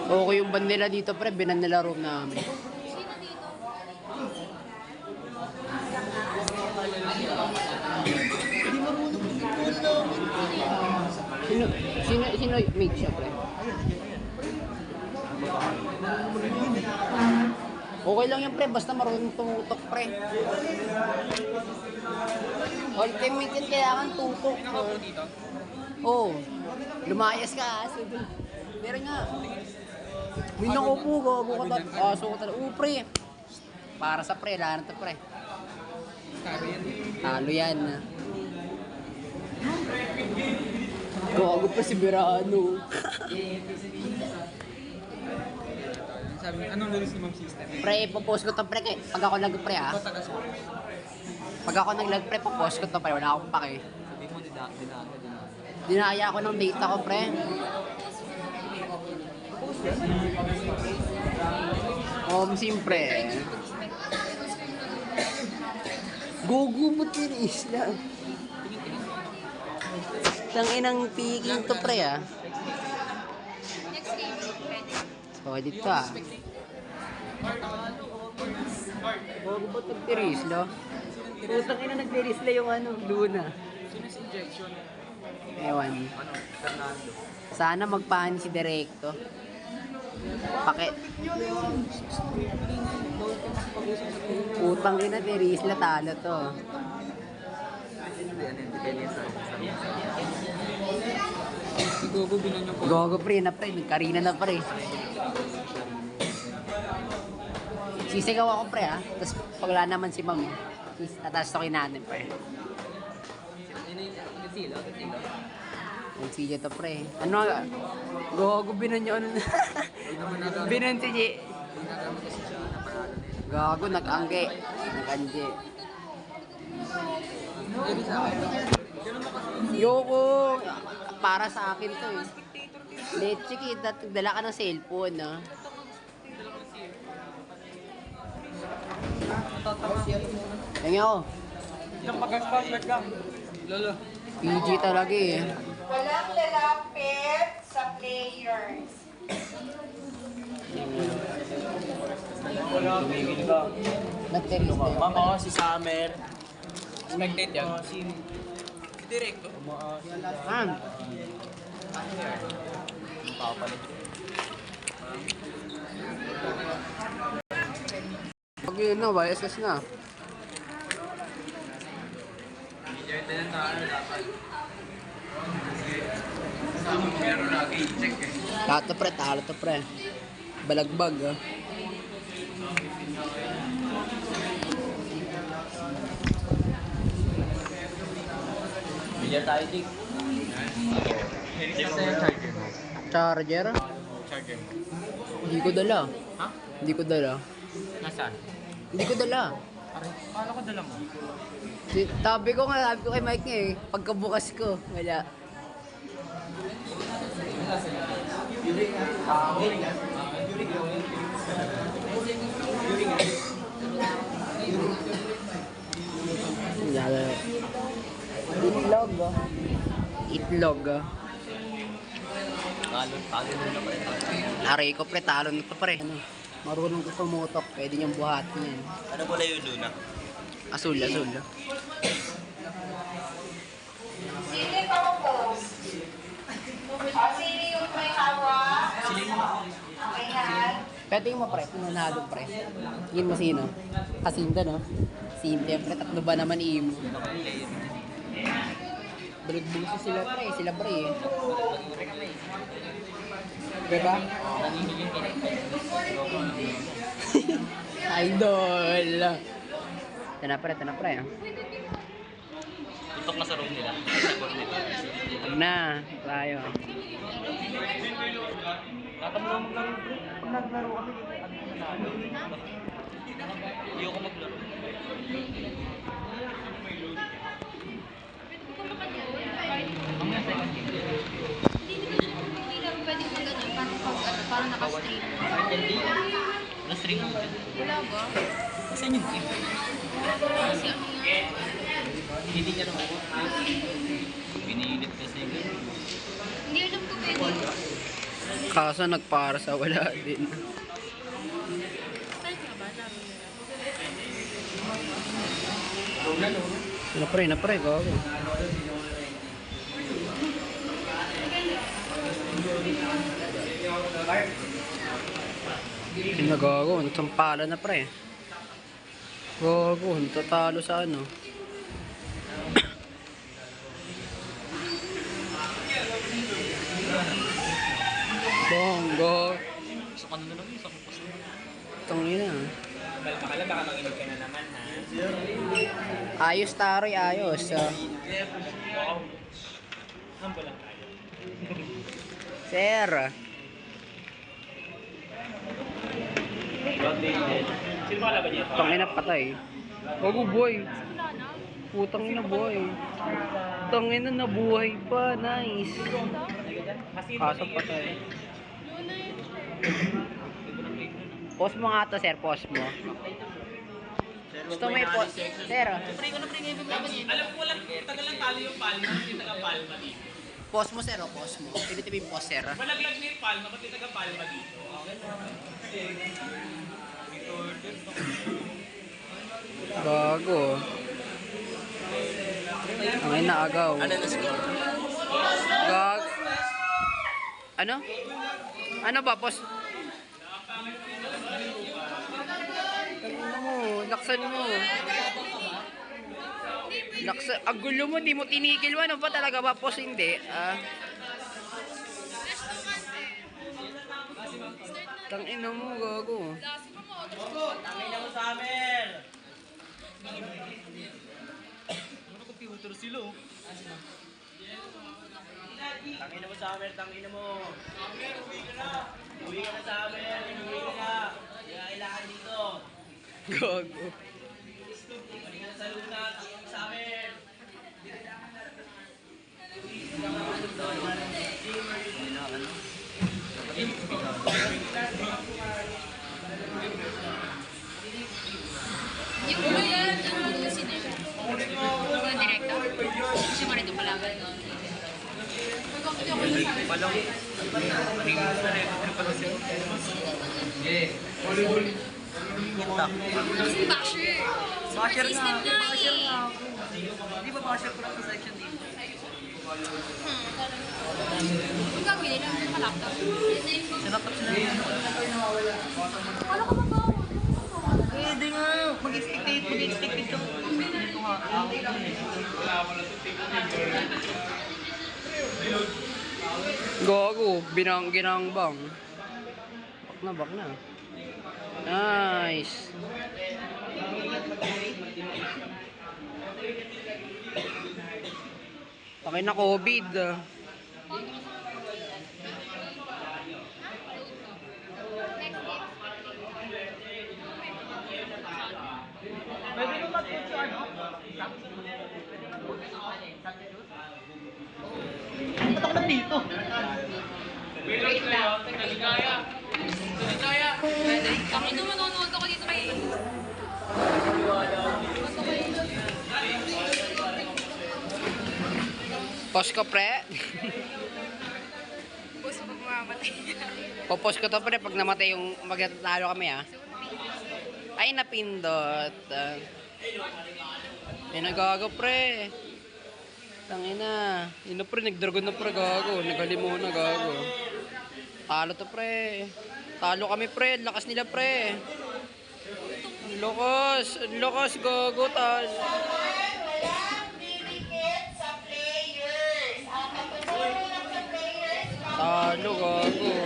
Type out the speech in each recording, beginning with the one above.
Okay yung ban nila dito, pre. Binan nila room namin. Sino, sino mate siya, pre? Okay lang yan, pre. Basta marunong tumutok, pre. Ultimate yan, kailangan tutok. Oo. Lumayas ka, aso. Meron nga. May nakupo, gago ka talaga. Aso ka talaga. Oo, pre. Para sa pre, lahat na to, pre. Talo yan. Gago pa si Berano. Sabi, anong rules ni Ma'am System? Pre, ipopost ko to, pre. Pag ako nag-pre, ha. Pag ako nag-pre, ipopost ko to, pre. Wala akong pake. Sabi mo, Dinaya ko ng data ko, pre. Siyempre. Gugu mo tiris lang. Tanginang piking to, pre, ah. So, dito, ah. Gugu mo tiris, lo. Putang ina nagtiris lang yung ano, Luna. sino si injection? Ewan. Ano? Fernando. Sana magpahan si Direkto. Utang ina, Terisla, talo to. Si Gogo binan yung Gogo, pre, na pre. Karina na, pre. Sisigaw ako, pre, ha. Tapos pag wala naman si Ma'am, tatas to natin, pre. Yung siya to, pre. Ano nga? Gogo, binan nyo, ano na. Binan si G. Gago, nag-angge. Nag-angge. Yoko. Para sa akin to, eh. Leche, kita. Dala ka ng cellphone, ha. Tingnan ako. Yung pag-password ka. Lolo. PG talaga, eh. Walang lalapit sa players. Tumigil ka. Nag-text na. Ma'am, ako si Summer. Spectate yan. Si Directo. Ah, Papalit. pag yun na, YSS na. Lahat to, pre. Talo to, pre. Balagbag, ah. Bilya tayo, Dick. Charger? Charger mo. Hindi ko dala. Ha? Hindi ko dala. Nasaan? Hindi ko dala. Pare, paano ko dala mo? Sabi ko kay Mike niya, eh. Pagkabukas ko, wala. Wala. Itlog, ah. Itlog, ah. Talo na pa rin. Aray ko, pre, talo na to, pre. Ano, marunong ko tumutok, pwede niyang buhatin yan. Ano pala yung Luna? Asul, asul. Sino pa mo post? O, sino yung may hawak? Okay, Han? Pwede mo, pre, pinanado, pre. Yun mo sino? Kasinda, no? Simple, pre, tatlo ba naman imo? Bulog-bulso sila, pre. Sila, pre, eh. Diba? Idol! Ito na, pre. Ah. Tutok na sa room nila. Sa court nila. Huwag na. Tayo. Tatamlo maglaro, bro. Pag naglaro kami, ayoko maglaro. Mamaya second game. Hindi lang pwedeng mag-ganyan, parang naka-stream. Hindi. Na-stream mo dyan. Wala ba? Saan yung game? Kasi ano yan? Hindi niya naman. Pinilit kasi. Hindi alam ko pwede. Kaso nagpara sa wala din. Start na ba? Laro nila. Napre, gago. Nagago, nagsampala na pre. Gago, natatalo sa ano. Bonggo. Gusto ka na lang, isa ko pa sa Tangina. Bakala baka manginig ka na naman, ha? Ayos taroy, ayos. Wow. Humble lang tayo. Sir. Sino ba laban niya? Tangina patay. Gago boy. Wala na. Putang ina boy. Tangina na buhay pa, nice. Kaso patay. Luna yun. Pause mo nga to, sir. Pause mo. Gusto mo i-pause? Sir, Pre ko na pre ngayon laban niya. Alam ko lang, tagal lang talo yung palma, hindi taga-palma dito. pause mo, sir. O, pause mo. Pilitin mo yung pause, sir. Malaglag na yung palma, ba't yung taga-palma dito? Gago. Ang inaagaw. Ano na score? Gag... Ano? Ano ba, pause? Ano mo? Laksan mo. Laksan. Ang gulo mo, di mo tinigil mo. Ano ba talaga ba? Pause hindi. Tangina mo, gago. Tangin na mo sa amin! Ano computer sila, oh? Tangin na mo sa amin, tangin na mo. Uwi ka na sa amin, uwi ka na. Kaya kailangan dito. Gago. Uwi ka na sa luna, tangin mo sa amin. Yung kuya, yung sino yun? Yung direkta? Siya mo rito pala. Pagkakuti ako yung sabi. Kasi basher. Basher system nga eh. Di ba basher ko lang sa section dito? Kung gagawin nila, naka-laptop. Sinapot sila yun. Ano ka ba? Pwede nga. Mag-expected ka. Ito nga. Gago. Ginang bang. Bak na. Nice. Okay na COVID. Pwede ko mag-put yung ano? Ba't ako nandito? Kami nung manonood ako dito kay... Pause ko pre. Gusto pag mamamatay. Popause ko to pre pag namatay yung magtatalo kami ah. Ay napindot. Ay nagago pre. Tangina. Yun na pre, nagdragon na pre gago. Nagalimo na gago. Talo to pre. Talo kami pre. Lakas nila pre. Ang lakas gago talo. Walang bibigit sa players. Ang pagtutulong lang sa players. Talo gago.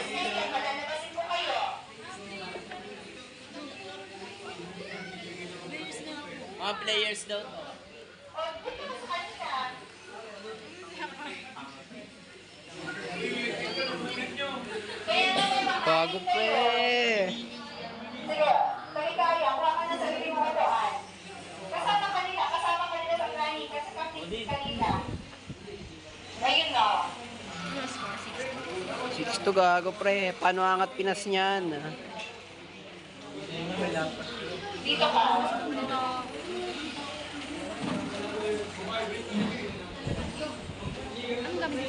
Sige, palalabasin ko kayo. Mga players daw to. O, dito sa kanila. Kaya nga may mga Gago pre. Sige, kaya, kuha ka na sarili mo doon. Kasama kanila sa planning, kasi kapit kanila. Ayun na. 6 to gago pre. Paano angat Pinas niyan? Dito ka. Ang dami.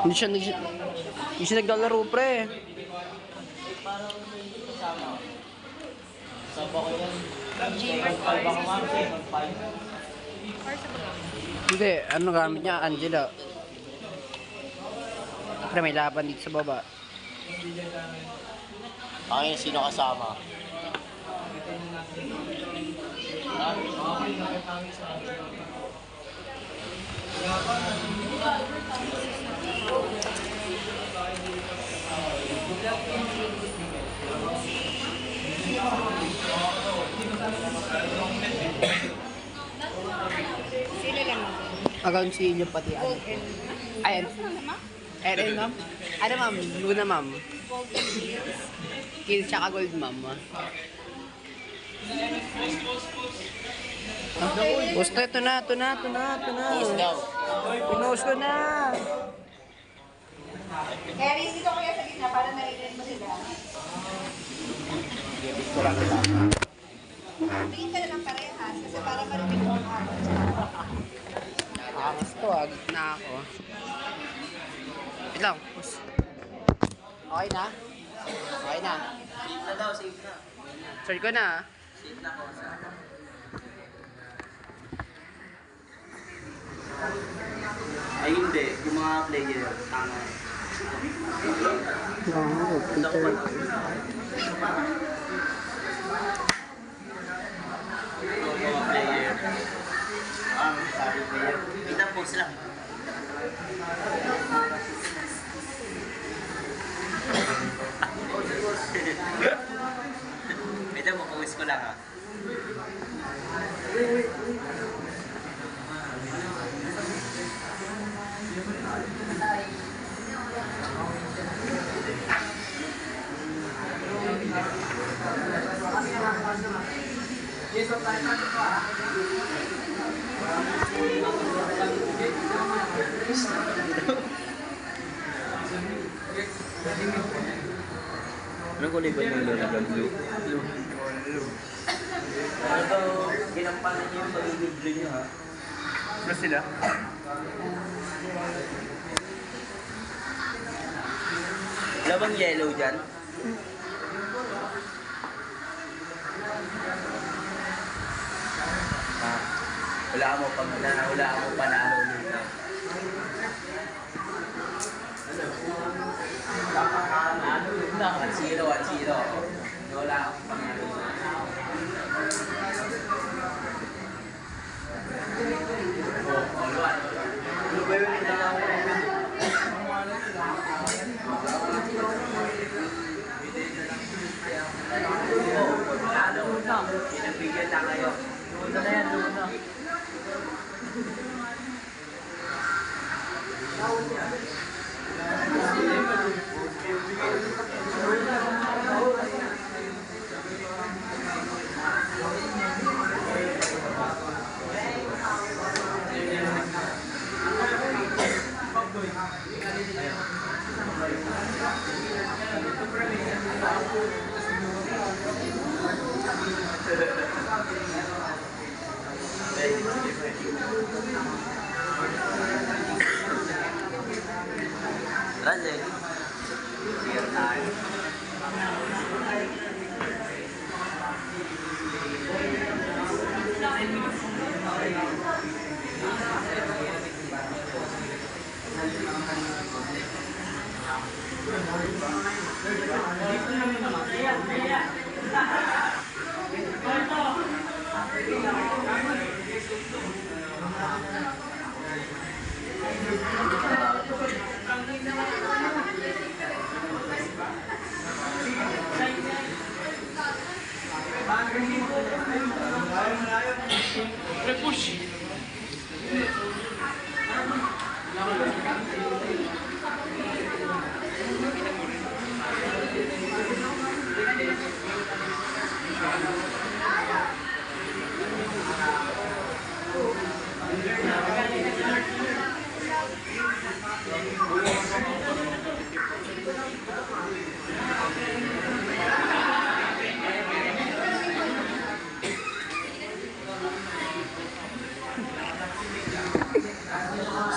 Hindi siya naglalaro, pre. Hindi, ano gamit niya? Angela. Pre, may laban dito sa baba. Ay, sino kasama? Sila lang ako. Hanggang si Ilyo pati ano. Ayan. Ayan, ma'am. Ano, ma'am? Luna, ma'am. Kill tsaka gold, ma'am. Post na, ito na. Post daw. Pinost ko na. Kaya rin dito kuya sa gitna para narinig mo sila. Tingin ka na lang parehas kasi para marinig mo ang ako. Angas to, gitna ako. Wait lang, post. Okay na? Okay na. Safe na daw, safe na. Search ko na. Safe na ko. Ay hindi, yung mga player, tama. Peter. Yung mga player. Sabi player. Kita post lang. Ito mo, post ko lang ha. Anong kulay ba ng lolo? Blue? Ito, ginampanan niyo yung pagiging blue niyo ha? Ano sila? Wala bang yellow dyan? Ah, wala mo panalo dito. Ano yun na? 1-0. Wala akong panalo. Ano ba yun? Pinagbigyan na kayo. Luna na yan, Luna. Razel. Clear tayo.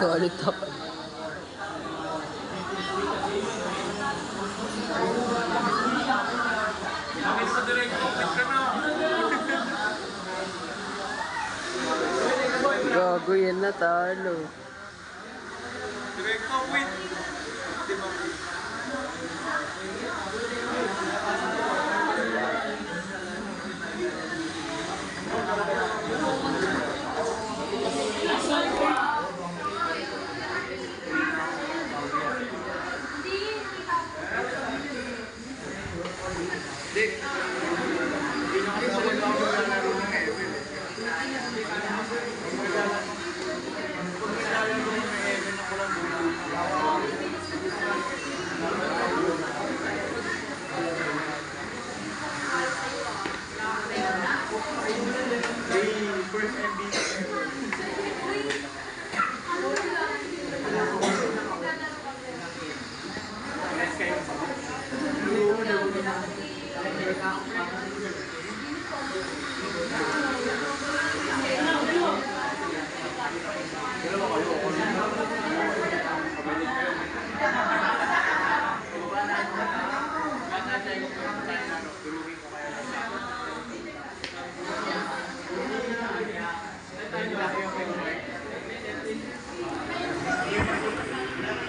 Solid top. Gago yan na, talo.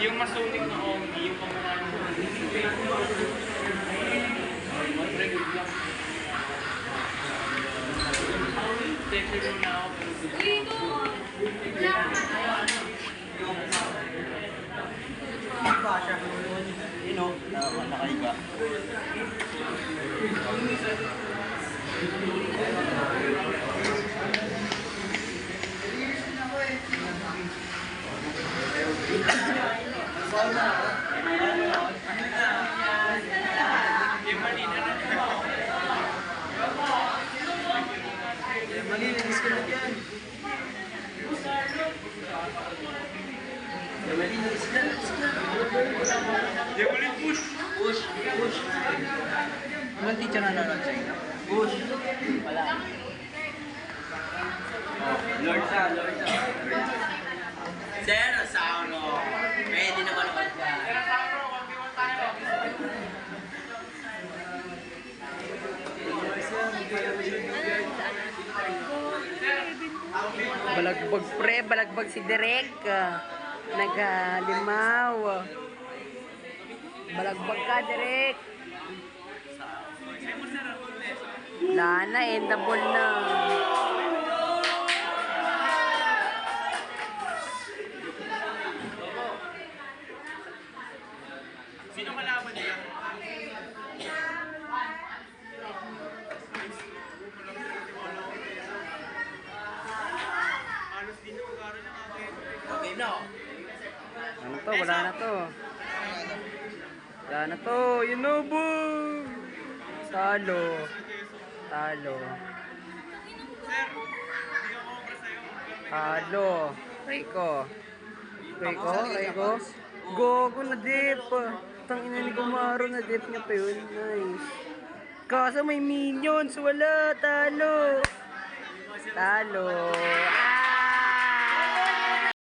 Yung masuling na Omi, yung pamukha mo. Take it now. Nakaiga. Yung malina na. Malinis ka na dyan. Malinis ka na. Yung ulit push. Push. Ilang teacher na nanonood sa inyo? Push. Wala. Lord sa. Zero sound, oh. Pwede naman ako dyan. Balagbag pre, balagbag si Direk. Nagalimaw. Balagbag ka, Direk. Lana, endable na. Sino kalaban nila? Halos din yung magkaro ng akin. Okay, no? Ano to? Wala na to. Wala na to. Yun na, boom! Talo. Talo. Sir, hindi ako obra sa'yo. Talo. Rico. Rico. Gogo na dip. Tangina ni Kumaro na dip niya pa yun. Nice. Kaso may minions. Wala. Talo. Talo. Ah!